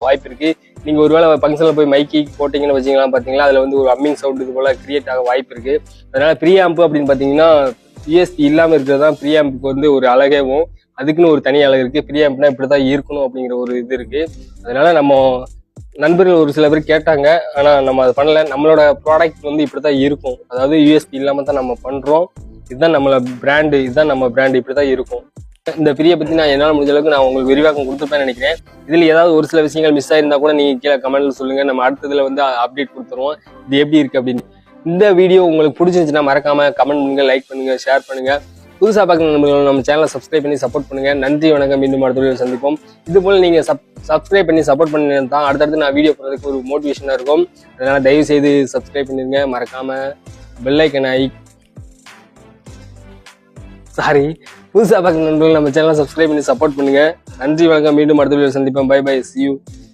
வாய்ப்பு இருக்கு. நீங்க ஒருவேளை ஃபங்க்ஷன்ல போய் மைக்கி போட்டீங்கன்னு வச்சீங்கன்னா பாத்தீங்களா, அதுல வந்து ஒரு அம்மிங் சவுண்ட் இது போல கிரியேட் ஆக வாய்ப்பு இருக்கு. அதனால ப்ரீஆம்ப் அப்படின்னு பாத்தீங்கன்னா யூஎஸ்பி இல்லாம இருக்கிறதுதான் ப்ரீஆம்புக்கு வந்து ஒரு அழகேவும், அதுக்குன்னு ஒரு தனி அழகு இருக்கு. ப்ரீஆம்ப்னா இப்படிதான் இருக்கணும் அப்படிங்கிற ஒரு இது இருக்கு. அதனால நம்ம நண்பர்கள் ஒரு சில பேர் கேட்டாங்க, ஆனா நம்ம அதை பண்ணல. நம்மளோட ப்ராடக்ட் வந்து இப்படிதான் இருக்கும், அதாவது யூஎஸ்பி இல்லாம தான் நம்ம பண்றோம். இதுதான் நம்மளோட பிராண்டு, இதுதான் நம்ம பிராண்டு, இப்படிதான் இருக்கும். இந்த ஃப்ரீயை பத்தி நான் என்னால் முடிஞ்ச அளவுக்கு நான் உங்களுக்கு விரிவாக்கம் கொடுத்துருப்பேன்னு நினைக்கிறேன். இதுல ஏதாவது ஒரு சில விஷயங்கள் மிஸ் ஆயிருந்தா கூட நீங்க கீழே கமெண்ட்ல சொல்லுங்க. நம்ம அடுத்ததுல வந்து அப்டேட் கொடுத்துருவோம் இது எப்படி இருக்கு அப்படின்னு. இந்த வீடியோ உங்களுக்கு பிடிச்சிருந்துச்சுன்னா மறக்காம கமெண்ட் பண்ணுங்க, லைக் பண்ணுங்க, ஷேர் பண்ணுங்க. புதுசா பார்க்குற நண்பர்கள் நம்ம சேனலை சப்ஸ்கிரைப் பண்ணி சப்போர்ட் பண்ணுங்க. நன்றி, வணக்கம். மீண்டும் அடுத்த வீடியோ சந்திப்போம். இது போல நீங்க சப்ஸ்கிரைப் பண்ணி சப்போர்ட் பண்ணி தான் அடுத்தடுத்து நான் வீடியோ போடுறதுக்கு ஒரு மோட்டிவேஷனா இருக்கும். அதனால தயவு செய்து சப்ஸ்கிரைப் பண்ணிருங்க. மறக்காம பெல் ஐக்கன் புதுசா பார்க்குற நண்பர்கள் நம்ம சேனலை சப்ஸ்கிரைப் பண்ணி சப்போர்ட் பண்ணுங்க. நன்றி, வணக்கம். மீண்டும் அடுத்த வீடியோ சந்திப்போம். Bye bye, see you.